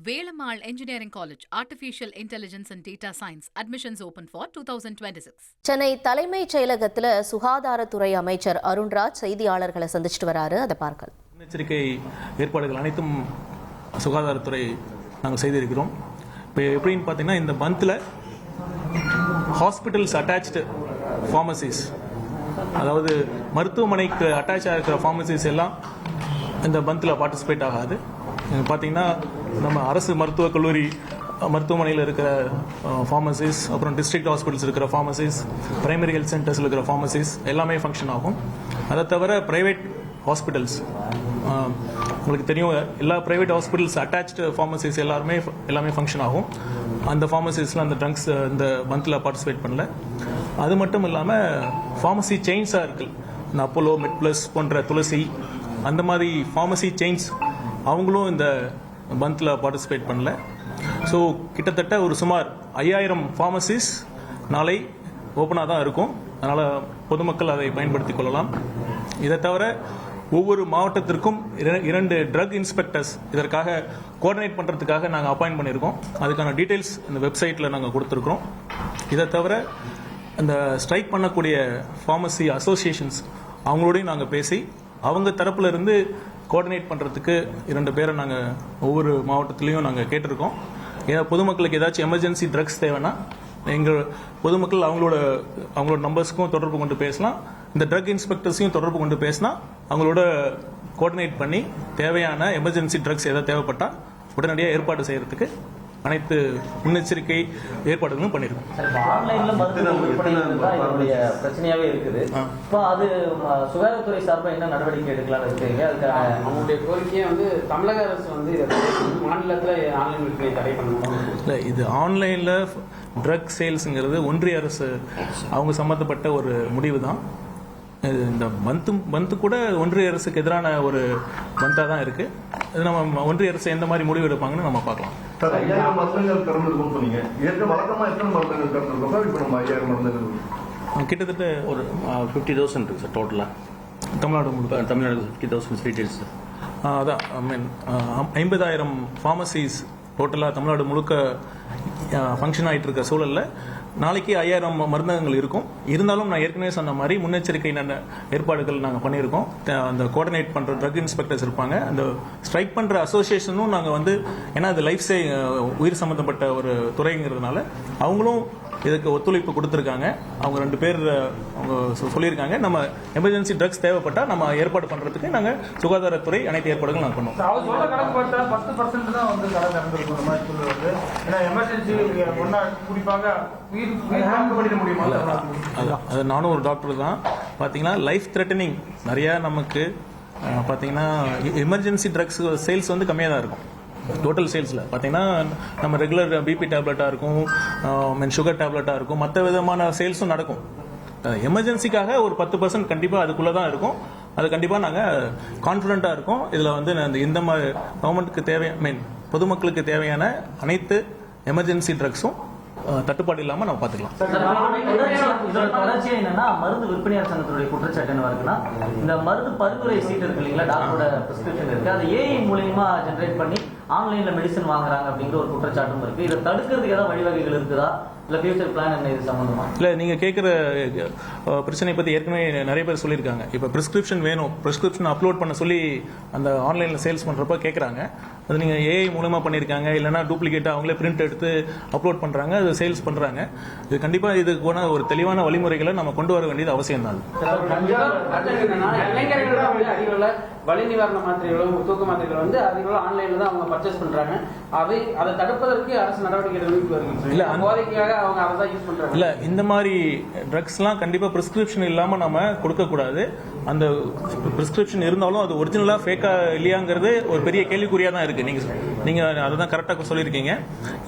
Velamal Engineering College, Artificial Intelligence and Data Science. Admissions open for 2026. Chennai தலைமைச் செயலகத்தில் சுகாதாரத்துறை அமைச்சர் அருண்ராஜ் செய்தியாளர்களை சந்திச்சுட்டு வராரு. அதை பார்க்கலாம். முன்னெச்சரிக்கை ஏற்பாடுகள் அனைத்தும் சுகாதாரத்துறை நாங்கள் செய்திருக்கிறோம். இப்போ எப்படின்னு பார்த்தீங்கன்னா, இந்த மந்தில் ஹாஸ்பிட்டல்ஸ் அட்டாச்டு ஃபார்மசிஸ், அதாவது மருத்துவமனைக்கு அட்டாச் ஆகிருக்கிற ஃபார்மசிஸ் எல்லாம் இந்த மந்தில் பார்ட்டிசிபேட் ஆகாது. பார்த்தீங்கன்னா, நம்ம அரசு மருத்துவக் கல்லூரி மருத்துவமனையில் இருக்கிற ஃபார்மசிஸ், அப்புறம் டிஸ்ட்ரிக்ட் ஹாஸ்பிட்டல்ஸ் இருக்கிற ஃபார்மசிஸ், பிரைமரி ஹெல்த் சென்டர்ஸில் இருக்கிற ஃபார்மசிஸ் எல்லாமே ஃபங்க்ஷன் ஆகும். அதை தவிர ப்ரைவேட் ஹாஸ்பிட்டல்ஸ், உங்களுக்கு தெரியும், எல்லா ப்ரைவேட் ஹாஸ்பிட்டல்ஸ் அட்டாச்டு ஃபார்மசிஸ் எல்லாமே ஃபங்க்ஷன் ஆகும். அந்த ஃபார்மசிஸில் அந்த ட்ரங்க்ஸ் இந்த மந்தில் பார்ட்டிசிபேட் பண்ணல. அது மட்டும் இல்லாமல் ஃபார்மசி செயின்ஸாக இருக்குது, இந்த அப்போலோ, மெட்ப்ளஸ் போன்ற துளசி, அந்த மாதிரி ஃபார்மசி செயின்ஸ் அவங்களும் இந்த மந்தில் பார்ட்டிசிபேட் பண்ணல. ஸோ கிட்டத்தட்ட ஒரு சுமார் 5000 ஃபார்மசிஸ் நாளை ஓப்பனாக தான் இருக்கும். அதனால் பொதுமக்கள் அதை பயன்படுத்திக் கொள்ளலாம். இதை தவிர ஒவ்வொரு மாவட்டத்திற்கும் 2 ட்ரக் இன்ஸ்பெக்டர்ஸ் இதற்காக கோஆர்டினேட் பண்ணுறதுக்காக நாங்கள் அப்பாயிண்ட் பண்ணியிருக்கோம். அதுக்கான டீட்டெயில்ஸ் இந்த வெப்சைட்டில் நாங்கள் கொடுத்துருக்குறோம். இதை தவிர அந்த ஸ்ட்ரைக் பண்ணக்கூடிய ஃபார்மசி அசோசியேஷன்ஸ் அவங்களோடையும் நாங்கள் பேசி அவங்க தரப்புல இருந்து கோஆர்டினேட் பண்ணுறதுக்கு 2 பேரை நாங்கள் ஒவ்வொரு மாவட்டத்திலையும் நாங்கள் கேட்டிருக்கோம். ஏன்னா பொதுமக்களுக்கு ஏதாச்சும் எமர்ஜென்சி ட்ரக்ஸ் தேவைன்னா எங்கள் பொதுமக்கள் அவங்களோட நம்பர்ஸுக்கும் தொடர்பு கொண்டு பேசலாம். இந்த ட்ரக் இன்ஸ்பெக்டர்ஸையும் தொடர்பு கொண்டு பேசினா அவங்களோட கோஆர்டினேட் பண்ணி தேவையான எமர்ஜென்சி ட்ரக்ஸ் எதாவது தேவைப்பட்டால் உடனடியாக ஏற்பாடு செய்யறதுக்கு அனைத்து முன்னெச்சரிக்கை ஏற்பாடுகளும் பண்ணிருக்கோம். ஆன்லைன்ல மருத்துவ விற்பனை பிரச்சனையாவே இருக்குது. இப்போ அது சுகாதாரத்துறை சார்பாக என்ன நடவடிக்கை எடுக்கலாம்னு இருக்கீங்க? அதுக்கான அவங்களுடைய கோரிக்கையை தமிழக அரசு மாநிலத்தில் ஆன்லைன் விற்பனை தடை பண்ணணும். இல்லை, இது ஆன்லைனில் ட்ரக் சேல்ஸுங்கிறது ஒன்றிய அரசு அவங்க சம்மந்தப்பட்ட ஒரு முடிவு தான். இந்த மந்த்து கூட ஒன்றிய அரசுக்கு எதிரான ஒரு மந்தாக தான் இருக்கு. இது நம்ம ஒன்றிய அரசு எந்த மாதிரி முடிவு எடுப்பாங்கன்னு நம்ம பார்க்கலாம். கிட்டத்தட்ட ஒரு 50,000 இருக்கு சார் டோட்டலாக தமிழ்நாடு முழுக்க. தமிழ்நாடு 50,000 ரீட்டெயில்ஸ். அதான், 50,000 ஃபார்மசிஸ் டோட்டலாக தமிழ்நாடு முழுக்க ஃபங்க்ஷன் ஆகிட்டு இருக்க சூழலில் நாளைக்கு 5000 மருந்தகங்கள் இருக்கும். இருந்தாலும் நான் ஏற்கனவே சொன்ன மாதிரி முன்னெச்சரிக்கை ஏற்பாடுகள் நாங்கள் பண்ணியிருக்கோம். அந்த கோஆர்டினேட் பண்ணுற ட்ரக் இன்ஸ்பெக்டர்ஸ் இருப்பாங்க. அந்த ஸ்ட்ரைக் பண்ணுற அசோசியேஷனும் நாங்கள் ஏன்னா அது உயிர் சம்மந்தப்பட்ட ஒரு துறைங்கிறதுனால அவங்களும் இதுக்கு ஒத்துழைப்பு கொடுத்துருக்காங்க. அவங்க 2 பேர் அவங்க சொல்லியிருக்காங்க, நம்ம எமர்ஜென்சி ட்ரக்ஸ் தேவைப்பட்டால் நம்ம ஏற்பாடு பண்ணுறதுக்கு நாங்கள் சுகாதாரத்துறை அனைத்து ஏற்பாடுகள் நாங்கள் பண்ணுவோம். அது நானும் ஒரு டாக்டர் தான். பார்த்தீங்கன்னா லைஃப் த்ரெட்டனிங் நிறையா நமக்கு பார்த்தீங்கன்னா எமர்ஜென்சி ட்ரக்ஸ் சேல்ஸ் கம்மியாக தான் இருக்கும். டோட்டல் சேல்ஸில் பார்த்தீங்கன்னா நம்ம ரெகுலர் பிபி டேப்லெட்டாக இருக்கும், சுகர் டேப்லெட்டாக இருக்கும், மற்ற விதமான சேல்ஸும் நடக்கும். எமர்ஜென்சிக்காக ஒரு 10% கண்டிப்பாக அதுக்குள்ளே தான் இருக்கும். அது கண்டிப்பாக நாங்கள் கான்ஃபிடென்ட்டாக இருக்கோம். இதில் இந்த மாதிரி கவர்மெண்ட்டுக்கு பொதுமக்களுக்கு தேவையான அனைத்து எமர்ஜென்சி ட்ரக்ஸும் தட்டுப்பாடு இல்லாமல் நம்ம பார்த்துக்கலாம். தொடர்ச்சியா என்னன்னா, மருந்து விற்பனையாளர் சங்கத்துடைய குற்றச்சாட்டு என்ன இருக்குன்னா, இந்த மருந்து பரிந்துரை சீட் இருக்கு இல்லைங்களா, டாக்டரோட பிரிஸ்கிரிப்ஷன் இருக்கு, அதை ஏஐ மூலமா ஜென்ரேட் பண்ணி ஆன்லைன்ல மெடிசன் வாங்குறாங்க அப்படிங்கிற ஒரு குற்றச்சாட்டும் இருக்கு. இதை தடுக்கிறதுக்கு ஏதாவது வழிவகைகள் இருக்குதா, இல்ல ஃபியூச்சர் பிளான் என்ன இது சம்பந்தமா? இல்ல, நீங்க கேட்கிற பிரச்சனை பத்தி ஏற்கனவே நிறைய பேர் சொல்லியிருக்காங்க. இப்ப பிரிஸ்கிரிப்ஷன் வேணும், பிரிஸ்கிரிப்ஷன் அப்லோட் பண்ண சொல்லி அந்த ஆன்லைன்ல சேல்ஸ் பண்றப்ப கேட்கறாங்க. அது நீங்க ஏஐ மூலமா பண்ணிருக்காங்க, இல்லைன்னா டூப்ளிகேட்டா அவங்களே பிரிண்ட் எடுத்து அப்லோட் பண்றாங்க, அது சேல்ஸ் பண்றாங்க. இது கண்டிப்பா இதுக்கு போன ஒரு தெளிவான வழிமுறைகளை நம்ம கொண்டு வர வேண்டியது அவசியம் தான். வலி நிவாரண மாத்திரைகளும் தூக்க மாத்திரைகள் அதிகளவு ஆன்லைன்ல தான் அவங்க பர்ச்சேஸ் பண்றாங்க. அதை தடுப்பதற்கு அரசு நடவடிக்கை இல்ல, இந்த மாதிரி ட்ரக்ஸ்லாம் கண்டிப்பா பிரிஸ்கிரிப்ஷன் இல்லாம நம்ம கொடுக்க கூடாது. அந்த பிரிஸ்கிரிப்ஷன் இருந்தாலும் அது ஒரிஜினலா ஃபேக்கா இல்லையாங்கிறது ஒரு பெரிய கேள்விக்குறியா தான் இருக்கு. நீங்க அதுதான் கரெக்டா சொல்லியிருக்கீங்க.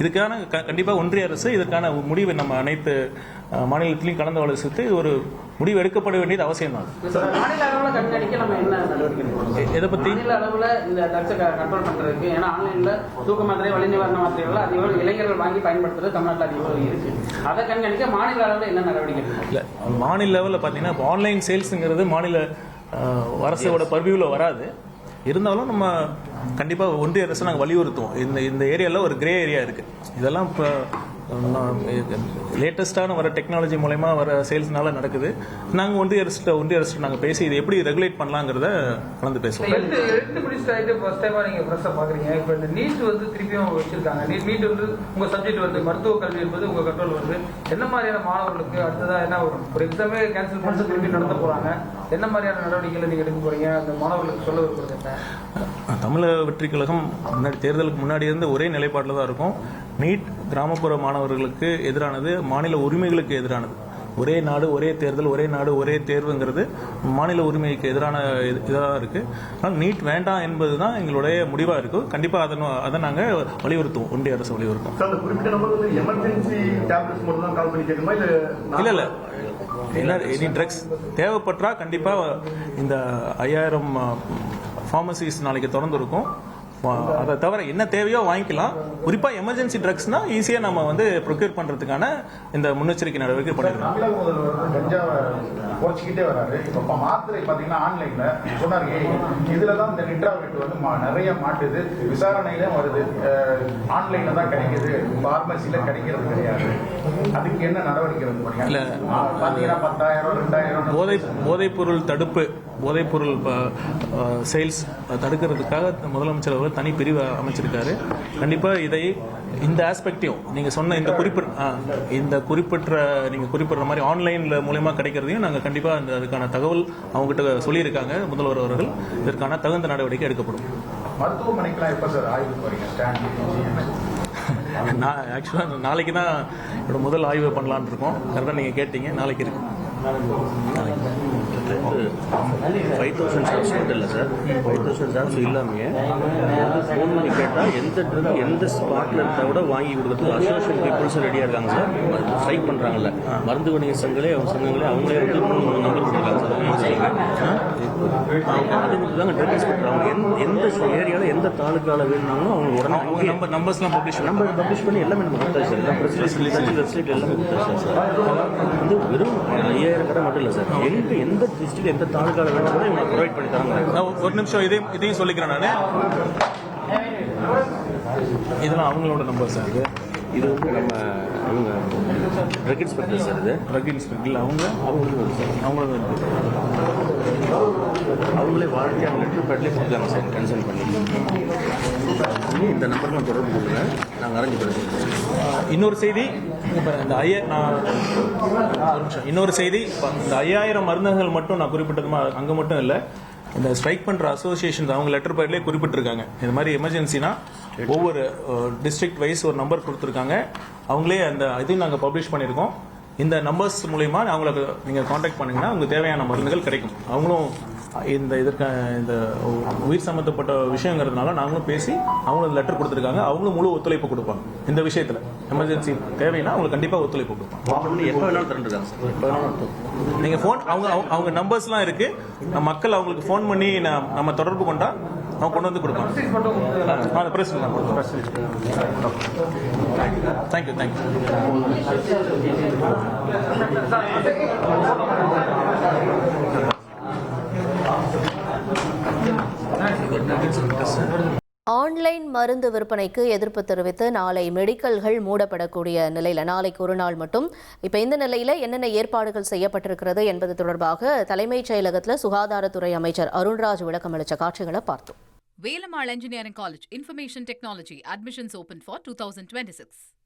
இதுக்கான கண்டிப்பா ஒன்றிய அரசு இதுக்கான முடிவை நம்ம அனைத்து மாநிலத்திலையும் கலந்து ஆலோசித்து ஒரு முடிவு எடுக்கப்பட வேண்டியது அவசியம் தான். மாநில அளவுல கண்காணிக்க நம்ம என்ன நடவடிக்கை எதை பத்தி? மாநில அளவுல இந்த ட்ரக்ஸை கண்ட்ரோல் பண்றதுக்கு, ஏன்னா ஆன்லைன்ல தூக்க மாத்திரை, வலி நிவாரண மாத்திரைகள் அதிகம் இளைஞர்கள் வாங்கி பயன்படுத்துறது தமிழ்நாட்டில் அதிகம் இருக்கு. அதை கண்காணிக்க மாநில அளவுல என்ன நடவடிக்கை? இல்ல, மாநில லெவலில் பார்த்தீங்கன்னா ஆன்லைன் சேல்ஸுங்கிறது மாநில அரசோட பர்வியூவில் வராது. இருந்தாலும் நம்ம கண்டிப்பாக ஒன்றிய அரசு நாங்கள் வலியுறுத்துவோம். இந்த ஏரியாவில் ஒரு கிரே ஏரியா இருக்குது. இதெல்லாம் இப்போ லேட்டஸ்ட்டான வர டெக்னாலஜி மூலயமா வர சேல்ஸ்னால நடக்குது. நாங்கள் ஒன்றிய அரசு நாங்கள் பேசி இதை எப்படி ரெகுலேட் பண்ணலாங்கிறத கலந்து பேசுவோம். ரெண்டு மினிஸ்டர் ஆகிட்டு ஃபர்ஸ்ட் டைமாக நீங்கள் ப்ரெஸ்ஸை பார்க்குறீங்க. இப்போ இந்த நீட் வந்து திருப்பியும் வச்சிருக்காங்க. நீட் வந்து உங்கள் சப்ஜெக்ட் வந்து மருத்துவ கல்வி என்பது உங்கள் கண்ட்ரோல் வருது. என்ன மாதிரியான மாணவர்களுக்கு அடுத்ததாக என்ன வரும்? ஒரு எக்ஸாமே கேன்சல் பண்ணி திருப்பி நடத்த போகிறாங்க. என்ன மாதிரியான நடவடிக்கைகளை நீங்கள் எடுக்க போகிறீங்க? அந்த மாணவர்களுக்கு சொல்ல விரும்புறது என்ன? தமிழக வெற்றி கழகம் முன்னாடி தேர்தலுக்கு முன்னாடி இருந்து ஒரே நிலைப்பாட்டில் தான் இருக்கும். நீட் கிராமப்புற மாணவர்களுக்கு எதிரானது, மாநில உரிமைகளுக்கு எதிரானது. ஒரே நாடு ஒரே தேர்தல், ஒரே நாடு ஒரே தேர்வுங்கிறது மாநில உரிமைக்கு எதிரான இதாக இருக்குது. ஆனால் நீட் வேண்டாம் என்பது தான் எங்களுடைய முடிவாக இருக்கும். கண்டிப்பாக அதை நாங்கள் வலியுறுத்துவோம், ஒன்றிய அரசு வலியுறுத்தும். இல்லை என்ன எனி ட்ரக்ஸ் தேவைப்பட்டா கண்டிப்பாக இந்த 5000 ஃபார்மசிஸ் நாளைக்கு திறந்து இருக்கும். அதை தவிர என்ன தேவையோ வாங்கிக்கலாம். குறிப்பாக எமர்ஜென்சி ட்ரக்ஸ்னா ஈஸியாக நம்ம வந்து ப்ரொக்யூர் பண்ணுறதுக்கான இந்த முன்னெச்சரிக்கை நடவடிக்கை பண்ணிருக்கோம். தமிழக முதல்வர் கஞ்சாவை குறைச்சிக்கிட்டே வராரு. இப்போ மாத்திரை பார்த்தீங்கன்னா ஆன்லைனில் சொன்னார், இதில் தான் இந்த நிட்ராவேட் வந்து நிறைய மாட்டுது, விசாரணையிலும் வருது, ஆன்லைனில் தான் கிடைக்குது, ஃபார்மசியில் கிடைக்கிறது கிடையாது. அதுக்கு என்ன நடவடிக்கை வந்து பார்த்தீங்கன்னா 10,000 2,000 போதைப்பொருள் தடுப்பு, போதைப்பொருள் சேல்ஸ் தடுக்கிறதுக்காக முதலமைச்சர் அவர்கள் தனி பிரிவு அமைச்சிருக்காரு. கண்டிப்பாக இந்த ஆஸ்பெக்டையும் நீங்கள் சொன்ன இந்த குறிப்பிட்ட மாதிரி ஆன்லைனில் மூலமா கிடைக்கிறதையும் நாங்கள் கண்டிப்பாக அதுக்கான தகவல் அவங்ககிட்ட சொல்லியிருக்காங்க முதல்வர் அவர்கள். இதற்கான தகுந்த நடவடிக்கை எடுக்கப்படும். மருத்துவமனைக்கெல்லாம் எப்போ சார் ஆய்வுக்கு வரீங்க? நான் ஆக்சுவலாக நாளைக்கு தான் என்னோட முதல் ஆய்வு பண்ணலான்னு இருக்கோம். கரெக்டாக நீங்கள் கேட்டீங்க, நாளைக்கு இருக்கு. 5,000 ஸ்டாஃப்ஸ் மட்டும் இல்லை சார், 5,000 ஸ்டாஃப்ஸ் இல்லாமையே ஃபோன் பண்ணி கேட்டால் எந்த ட்ரக் எந்த ஸ்பாட்டில் இருந்தால் கூட வாங்கி கொடுக்கறதுக்கு அசோசியேஷன் பீப்புள்ஸும் ரெடியாக இருக்காங்க சார். ஸ்ட்ரைக் பண்ணுறாங்கல்ல மருந்து வணிக சங்கங்களே அவங்களே வந்து 3 நம்பர் கொடுக்குறாங்க சார். அது மட்டும் தாங்க ட்ரக் இன்ஸ்பெக்டர் அவங்க எந்த ஏரியாவில் எந்த தாலுக்காவில் வேணுனாலும் அவங்க உடனே நம்பர்ஸ்லாம் பப்ளிஷ் பண்ணி எல்லாமே நம்ம கொடுத்தாச்சு சார். எல்லாம் வெப்சைட் எல்லாமே கொடுத்தாச்சு சார். வந்து வெறும் 5,000 கடை மட்டும் இல்லை சார், எந்த டிஸ்ட்ரிக்ட் எந்த தாலுக்காவில் வேணும் கூட இவங்க ப்ரொவைட் பண்ணி தராங்க. ஒரு நிமிஷம் இதையும் சொல்லிக்கிறேன் நான். இதெல்லாம் அவங்களோட நம்பர் சார். இது வந்து நம்ம அவங்க ட்ரக் இன்ஸ்பெக்டர் சார். இது ட்ரக் இன்ஸ்பெக்டர் அவங்களே வாலண்டியாக லெட்டர் பேட்லேயே கொடுத்தாங்க சார், கன்சல்ட் பண்ணி. இந்த நம்பர் நான் தொடர்பு கொடுங்க, நாங்கள் அரேஞ்ச் பண்ணுறோம். இன்னொரு செய்தி, இந்த இன்னொரு செய்தி, இந்த 5,000 மருந்துகள் மட்டும் நான் குறிப்பிட்டதுமா அங்கே மட்டும் இல்லை, இந்த ஸ்ட்ரைக் பண்ணுற அசோசியேஷன் அவங்க லெட்டர் பேட்லேயே குறிப்பிட்டிருக்காங்க. இந்த மாதிரி எமர்ஜென்சினா ஒவ்வொரு டிஸ்ட்ரிக்ட் வைஸ் ஒரு நம்பர் கொடுத்துருக்காங்க. அவங்களே அந்த இதையும் நாங்கள் பப்ளிஷ் பண்ணியிருக்கோம். இந்த நம்பர்ஸ் மூலயமா அவங்களுக்கு நீங்கள் காண்டாக்ட் பண்ணிங்கன்னா உங்களுக்கு தேவையான மருந்துகள் கிடைக்கும். அவங்களும் இந்த உயிர் சம்மந்தப்பட்ட விஷயங்கிறதுனால நாங்களும் பேசி அவங்களுக்கு லெட்டர் கொடுத்துருக்காங்க. அவங்களும் முழு ஒத்துழைப்பு கொடுப்பாங்க. இந்த விஷயத்தில் எமர்ஜென்சி தேவைன்னா அவங்களுக்கு கண்டிப்பாக ஒத்துழைப்பு கொடுப்பாங்க. எப்போ வேணாலும் திறந்துருக்காங்க சார். எப்போ வேணாலும் நீங்கள் ஃபோன் அவங்க நம்பர்ஸ்லாம் இருக்குது. மக்கள் அவங்களுக்கு ஃபோன் பண்ணி நம்ம தொடர்பு கொண்டா அவங்க கொண்டு வந்து கொடுப்பாங்க. தேங்க்யூ. ஆன்லைன் மருந்து விற்பனைக்கு எதிர்ப்பு தெரிவித்து நாளை மெடிக்கல்கள் மூடப்படக்கூடிய நிலையில், நாளைக்கு ஒரு நாள் மட்டும். இப்போ இந்த நிலையில் என்னென்ன ஏற்பாடுகள் செய்யப்பட்டிருக்கிறது என்பது தொடர்பாக தலைமைச் செயலகத்தில் சுகாதாரத்துறை அமைச்சர் அருண்ராஜ் விளக்கம் அளித்த காட்சிகளை பார்த்தோம். Velamal Engineering College, Information Technology, admissions open for 2026.